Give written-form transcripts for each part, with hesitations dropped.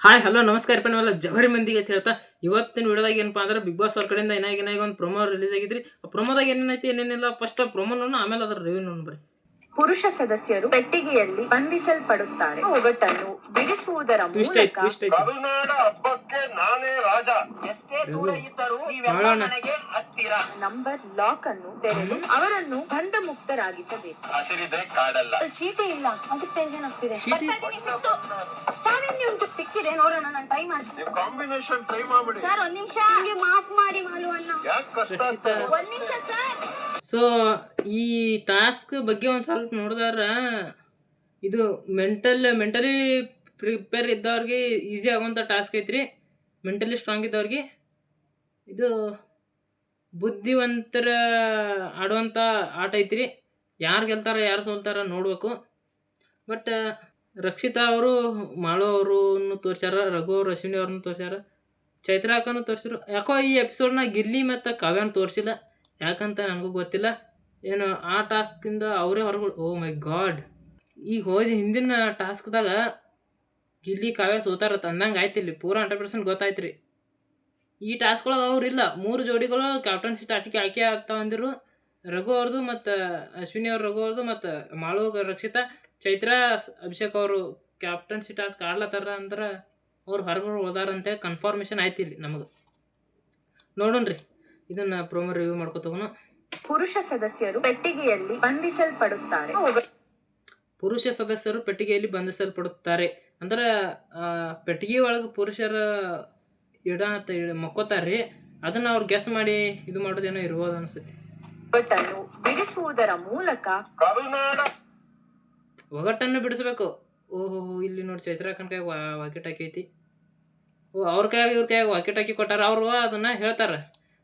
Hi hello ನಮಸ್ಕಾರ ನಾವೆಲ್ಲ ಜವರಿ ಮಂದಿಗೆ ಅಂತ ಹೇಳ್ತಾ ಇವತ್ತಿನ ವಿಡಿಯೋದಾಗ ಏನಪ್ಪ ಅಂದ್ರೆ ಬಿಗ್ ಬಾಸ್ ಅವ್ರ ಕಡೆಯಿಂದ ಏನಾಗಿ ಒಂದು ಪ್ರೊಮೋ ರಿಲೀಸ್ ಆಗಿದ್ರಿ. ಆ ಪ್ರೊಮೋದಾಗ ಏನೇನೈತಿ ಏನೇನಿಲ್ಲ ಫಸ್ಟ್ ಪ್ರೊಮೋನ ಆಮೇಲೆ ಅದರ ರಿವ್ಯೂ ನೋಡ್ರಿ. ಪುರುಷ ಸದಸ್ಯರು ಪೆಟ್ಟಿಗೆಯಲ್ಲಿ ಬಂಧಿಸಲ್ಪಡುತ್ತಾರೆ. ಒಗಟನ್ನು ಬಿಡಿಸುವುದರ ಮೂಲಕ ಕರುನಾಡ ಹಬ್ಬಕ್ಕೆ ನಾನೇ ರಾಜ. ಎಷ್ಟೇ ದೂರ ಇದ್ದರೂ ನೀವೆಲ್ಲ ನನಗೆ ಹತ್ತಿರ. ನಂಬರ್ ಲಾಕ್ ಅನ್ನು ತೆರೆದು ಅವರನ್ನು ಬಂಧ ಮುಕ್ತರಾಗಿಸಬೇಕು. ಹಸಿರಿದೆ ಕಾಡಲ್ಲ. ಚೀಟಿ ಇಲ್ಲ, ಅದಕ್ಕೆ ಟೆನ್ಷನ್ ಆಗ್ತಿದೆ. ಉಂಟು ಸಿಕ್ಕಿದೆ, ನೋಡೋಣ. ನಾನು ಟೈಮ್ ಮಾಡ್ತೀನಿ. ನೀವು ಕಾಂಬಿನೇಷನ್ ಟ್ರೈ ಮಾಡ್ಬಿಡಿ ಸರ್. ಒಂದ್ ನಿಮಿಷ ಮಾಫ್ ಮಾಡಿ ಮಾಲು ಅಣ್ಣ. ಯಾಕೆ ಕಷ್ಟ ಆಗ್ತದೆ? ಒಂದ್ ನಿಮಿಷ ಸರ್. ಸೊ ಈ ಟಾಸ್ಕ್ ಬಗ್ಗೆ ಒಂದು ಸ್ವಲ್ಪ ನೋಡಿದಾರ ಇದು ಮೆಂಟಲಿ ಪ್ರಿಪೇರ್ ಇದ್ದವ್ರಿಗೆ ಈಸಿ ಆಗುವಂಥ ಟಾಸ್ಕ್ ಐತ್ರಿ. ಮೆಂಟಲಿ ಸ್ಟ್ರಾಂಗ್ ಇದ್ದವ್ರಿಗೆ ಇದು ಬುದ್ಧಿವಂತರ ಆಡುವಂಥ ಆಟ ಐತ್ರಿ. ಯಾರು ಗೆಲ್ತಾರ ಯಾರು ಸೋಲ್ತಾರ ನೋಡ್ಬೇಕು. ಬಟ್ ರಕ್ಷಿತಾ ಅವರು ಮಾಳು ಅವ್ರನ್ನು ತೋರ್ಸ್ಯಾರ, ರಘು ಅವರು ಅಶ್ವಿನಿ ಅವ್ರನ್ನ ತೋರ್ಸ್ಯಾರ, ಚೈತ್ರಾ ಅಕ್ಕನೂ ತೋರಿಸಿರು. ಯಾಕೋ ಈ ಎಪಿಸೋಡ್ನ ಗಿಲ್ಲಿ ಮತ್ತು ಕಾವ್ಯನ ತೋರಿಸಿಲ್ಲ, ಯಾಕಂತ ನನಗೂ ಗೊತ್ತಿಲ್ಲ. ಏನು ಆ ಟಾಸ್ಕಿಂದ ಅವರೇ ಹೊರಗು. ಓ ಮೈ ಗಾಡ್, ಈಗ ಹೋದ ಹಿಂದಿನ ಟಾಸ್ಕ್ದಾಗ ಗಿಲ್ಲಿ ಕಾವ್ಯ ಸೋತಾರತ್ತ ಅಂದಂಗೆ ಆಯ್ತು. ಇಲ್ಲಿ ಪೂರ 100% ಗೊತ್ತಾಯ್ತು ರೀ. ಈ ಟಾಸ್ಕ್ಳೊಳಗೆ ಅವ್ರಿಲ್ಲ. 3 ಜೋಡಿಗಳು ಕ್ಯಾಪ್ಟನ್ಸಿ ಟಾಸ್ಕಿಗೆ ಆಯ್ಕೆ ಆಗ್ತಾವ ಅಂದಿರು. ರಘು ಅವ್ರದ್ದು ಮತ್ತು ಅಶ್ವಿನಿ ಅವ್ರ, ರಘು ಅವ್ರದ್ದು ಮತ್ತು ಮಾಳು ರಕ್ಷಿತಾ, ಚೈತ್ರಾ ಅಭಿಷೇಕ್ ಅವರು ಕ್ಯಾಪ್ಟನ್ಸಿ ಟಾಸ್ಕ್ ಆಡ್ಲತ್ತಾರ ಅಂದ್ರೆ ಅವ್ರು ಹೊರಗಡೆ ಹೋದಾರಂತೆ ಕನ್ಫರ್ಮೇಷನ್ ಆಯ್ತು ಇಲ್ಲಿ ನಮಗೆ. ನೋಡೋಣ್ರಿ, ಇದನ್ನು ಪ್ರೊಮೋ ರಿವ್ಯೂ ಮಾಡ್ಕೊತಗೋಣ. ಪುರುಷ ಸದಸ್ಯರು ಪೆಟ್ಟಿಗೆಯಲ್ಲಿ ಬಂಧಿಸಲ್ಪಡುತ್ತಾರೆ. ಪುರುಷ ಸದಸ್ಯರು ಪೆಟ್ಟಿಗೆಯಲ್ಲಿ ಬಂಧಿಸಲ್ಪಡುತ್ತಾರೆ ಅಂದ್ರೆ ಪೆಟ್ಟಿಗೆ ಒಳಗೆ ಪುರುಷರ ಮಕ್ಕೋತಾರ್ರಿ. ಅದನ್ನು ಅವ್ರು ಗೆಸ್ ಮಾಡಿ ಇದು ಮಾಡೋದೇನೋ ಇರ್ಬೋದು ಅನಿಸುತ್ತೆ. ಒಗಟನ್ನು ಬಿಡಿಸುವುದರ ಮೂಲಕ ಒಗಟನ್ನು ಬಿಡಿಸ್ಬೇಕು. ಓಹೋ, ಇಲ್ಲಿ ನೋಡಿ ಚೈತ್ರಾಕನ ಕೈಯಾಗ ವಾಕೆಟ್ ಹಾಕಿ ಐತಿ. ಅವ್ರ ಕೈಯಾಗ ಇವ್ರ ಕೈಯಾಗ ವಾಕೆಟ್ ಹಾಕಿ ಕೊಟ್ಟಾರ. ಅವರು ಅದನ್ನು ಹೇಳ್ತಾರೆ.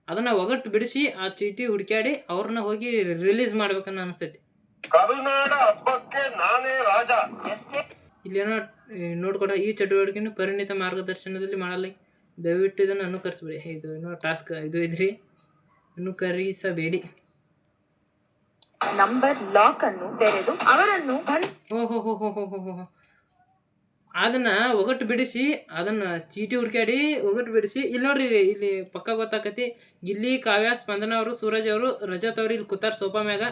ಅದನ್ನು ಒಗಟ್ಟು ಬಿಡಿಸಿ ಆ ಚೀಟಿ ಹುಡುಕ್ಯಾಡಿ ಅವ್ರನ್ನ ಹೋಗಿ ರಿಲೀಸ್ ಮಾಡ್ಬೇಕನ್ನ ಅನಿಸ್ತೈತಿ. ಕರುನಾಡ ಹಬ್ಬಕ್ಕೆ ನಾನೇ ರಾಜ. ಎಷ್ಟೇ ಇಲ್ಲೇನೋ ನೋಡ್ಕೊಡ, ಈ ಚಟುವಟಿಕೆಯನ್ನು ಪರಿಣಿತ ಮಾರ್ಗದರ್ಶನದಲ್ಲಿ ಮಾಡಲ್ಲ. ದಯವಿಟ್ಟು ಇದನ್ನು ಅನುಕರಿಸಬೇಡಿ. ಇದು ಏನೋ ಟಾಸ್ಕ್ ಇದು ಇದ್ರಿ, ಅನುಕರಿಸಬೇಡಿ. ನಂಬರ್ ಲಾಕ್ ಅನ್ನು ತೆರೆದು ಅವರನ್ನು ಓಹೋ, ಅದನ್ನು ಒಗಟ್ಟು ಬಿಡಿಸಿ, ಅದನ್ನು ಚೀಟಿ ಹುಡುಕ್ಯಾಡಿ ಒಗಟ್ಟು ಬಿಡಿಸಿ. ಇಲ್ಲಿ ನೋಡ್ರಿ, ಇಲ್ಲಿ ಪಕ್ಕ ಗೊತ್ತಾಕತಿ. ಗಿಲ್ಲಿ, ಕಾವ್ಯ, ಸ್ಪಂದನ ಅವರು, ಸೂರಜ್ ಅವರು, ರಜತ್ ಅವರು ಇಲ್ಲಿ ಕೂತಾರ ಸೋಫಾ ಮ್ಯಾಗ.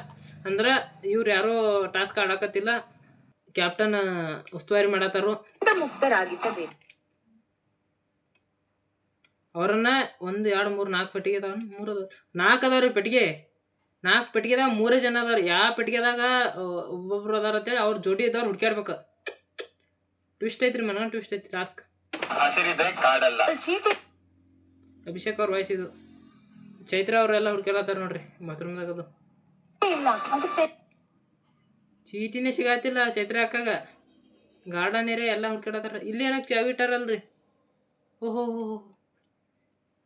ಅಂದ್ರೆ ಇವ್ರು ಯಾರೋ ಟಾಸ್ಕ್ ಆಡಕತ್ತಿಲ್ಲ, ಕ್ಯಾಪ್ಟನ್ ಉಸ್ತುವಾರಿ ಮಾಡತ್ತಾರು. ಮುಕ್ತರಾಗಿಸಬೇಕು. ಅವ್ರನ್ನ 1 2 3 4 ಪೆಟ್ಟಿಗೆ ಅದಾವ. 4 ಅದಾವ್ರಿ ಪೆಟ್ಟಿಗೆ. 4 ಪೆಟ್ಟಿಗೆದಾಗ 3 ಜನ ಅದಾರ. ಯಾವ ಪೆಟ್ಟಿಗೆದಾಗ ಒಬ್ಬೊಬ್ರು ಅದಾರ ಅಂತೇಳಿ ಅವ್ರ ಜೋಡಿ ಇದ್ದವ್ರು ಹುಡ್ಕ್ಯಾಡ್ಬೇಕು. ಟ್ವಿಸ್ಟ್ ಐತ್ರಿ, ಮನ ಟ್ವಿಸ್ಟ್ ಐತಿ ಟಾಸ್ಕ್. ಹಸಿರಿದೆ ಕಾಡಲ್ಲ. ಚೀಟಿ ಅಭಿಷೇಕ್ ಅವ್ರ ವಾಯ್ಸ್ ಇದು. ಚೈತ್ರಾ ಅವರೆಲ್ಲ ಹುಡ್ಕ್ಯಾಡತ್ತಾರ ನೋಡ್ರಿ ಬಾತ್ರೂಮ್ದಾಗ. ಅದು ಇಲ್ಲ, ಅದಕ್ಕೆ ಚೀಟಿನೇ ಸಿಗಾತಿಲ್ಲ ಚೈತ್ರಾ ಅಕ್ಕಾಗ. ಗಾರ್ಡನ್ ಏರಿಯಾ ಎಲ್ಲ ಹುಡ್ಕ್ಯಾಡತ್ತಾರ. ಇಲ್ಲಿ ಏನಕ್ಕೆ ಚಾವಿ ಇಟ್ಟಾರಲ್ರಿ. ಓಹೋ,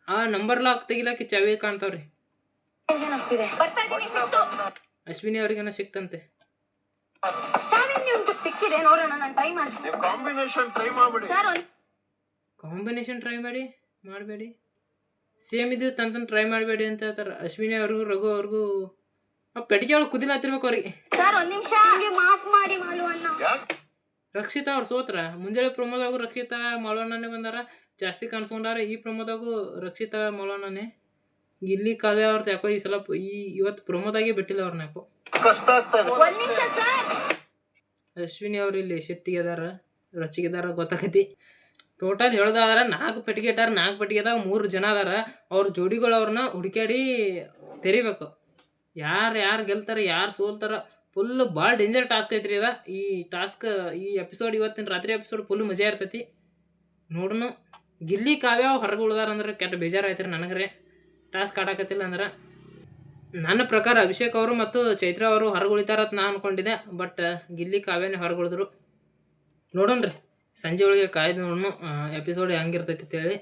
ಆ ನಂಬರ್ ಲಾಕ್ ತೆಗಿಲಾಕಿ ಚಾವಿ ಕಾಣ್ತಾವ್ರಿ. ಟೆನ್ಷನ್ ಆಗ್ತಿದೆ. ಅಶ್ವಿನಿ ಅವ್ರಿಗೇನೋ ಸಿಕ್ತಂತೆ. ಸಿಕ್ಕಿದೆ, ನೋಡೋಣ. ನಾನು ಟೈಮ್ ಮಾಡ್ತೀನಿ. ನೀವು ಕಾಂಬಿನೇಷನ್ ಟ್ರೈ ಮಾಡ್ಬಿಡಿ ಸರ್. ಕಾಂಬಿನೇಷನ್ ಟ್ರೈ ಮಾಡಬೇಡಿ. ಸೇಮ್ ಇದು ತಂತನ ಟ್ರೈ ಮಾಡಬೇಡಿ ಅಂತ ಹೇಳ್ತಾರೆ. ಅಶ್ವಿನಿ ಅವ್ರಿಗೂ ರಘು ಅವ್ರಿಗೂ ಆ ಪೆಟ್ಟಿಗೆ ಒಳಗೆ ಕುದಿಲಾತಿರ್ಬೇಕು ಅವ್ರಿಗೆ. ಸರ್, ಒಂದ್ ನಿಮಿಷ ಮಾಫ್ ಮಾಡಿ ಮಾಲು ಅಣ್ಣ. ರಕ್ಷಿತಾ ಅವ್ರು ಸೋತ್ರ. ಮುಂಜಾನೆ ಪ್ರಮೋದಾಗೂ ರಕ್ಷಿತಾ ಮಾಳವಣ್ಣನೇ ಬಂದಾರ, ಜಾಸ್ತಿ ಕಾಣಿಸ್ಕೊಂಡಾರ. ಈ ಪ್ರಮೋದಾಗೂ ರಕ್ಷಿತಾ ಮಾಳವಣ್ಣನೇ. ಗಿಲ್ಲಿ ಕಾವ್ಯ ಅವ್ರದ್ದು ಯಾಕೋ ಈ ಸಲ ಇವತ್ತು ಪ್ರಮೋದಾಗೆ ಬಿಟ್ಟಿಲ್ಲ ಅವ್ರನ್ನ ಯಾಕೋ. ಕಷ್ಟ ಆಗ್ತದೆ. ಒಂದ್ ನಿಮಿಷ ಸರ್. ಅಶ್ವಿನಿ ಅವ್ರು ಇಲ್ಲಿ ಶೆಟ್ಟಿಗೆ ಅದಾರ, ರೊಚ್ಚಿಗೆದಾರ ಗೊತ್ತಾಕತಿ. ಟೋಟಲ್ ಹೇಳ್ದಾರ 4 ಪೆಟ್ಟಿಗೆ ಇಟ್ಟಾರ. 4 ಪೆಟ್ಟಿಗೆದಾಗ 3 ಜನ ಅದಾರ. ಅವ್ರ ಜೋಡಿಗಳು ಅವ್ರನ್ನ ಹುಡುಕ್ಯಾಡಿ ತೆರಿಬೇಕು. ಯಾರು ಗೆಲ್ತಾರೆ ಯಾರು ಸೋಲ್ತಾರ. ಫುಲ್ ಭಾಳ ಡೇಂಜರ್ ಟಾಸ್ಕ್ ಐತ್ರಿ ಅದ. ಈ ಟಾಸ್ಕ್ ಈ ಎಪಿಸೋಡ್ ಇವತ್ತಿನ ರಾತ್ರಿ ಎಪಿಸೋಡ್ ಫುಲ್ ಮಜಾ ಇರ್ತೈತಿ. ನೋಡೋಣ. ಗಿಲ್ಲಿ ಕಾವ್ಯ ಹೊರಗೆ ಉಳ್ದಾರ ಅಂದ್ರೆ ಕೆಟ್ಟ ಬೇಜಾರಾಯ್ತು ರೀ ನನಗ್ರೆ. ಟಾಸ್ಕ್ ಆಡಕತ್ತಿಲ್ಲ ಅಂದ್ರೆ ನನ್ನ ಪ್ರಕಾರ ಅಭಿಷೇಕ್ ಅವರು ಮತ್ತು ಚೈತ್ರಾ ಅವರು ಹೊರಗೆ ಉಳಿತಾರತ್ ನಾ ಅಂದ್ಕೊಂಡಿದ್ದೆ. ಬಟ್ ಗಿಲ್ಲಿ ಕಾವ್ಯನೇ ಹೊರಗೆ ಉಳಿದ್ರು. ನೋಡೋಣ್ರಿ, ಸಂಜೆ ಒಳಗೆ ಕಾಯ್ದು ನೋಡೋಣ ಎಪಿಸೋಡ್ ಹೆಂಗಿರ್ತೈತಿ ಅಂತೇಳಿ.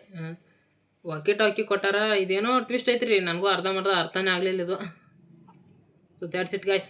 ವಾಕಿ ಟಾಕಿ ಕೊಟ್ಟಾರ. ಇದೇನೋ ಟ್ವಿಸ್ಟ್ ಐತ್ರಿ, ನನಗೂ ಅರ್ಧಂಬರ್ಧ ಅರ್ಥನೇ ಆಗಲಿಲ್ಲ ಇದು. So that's it guys.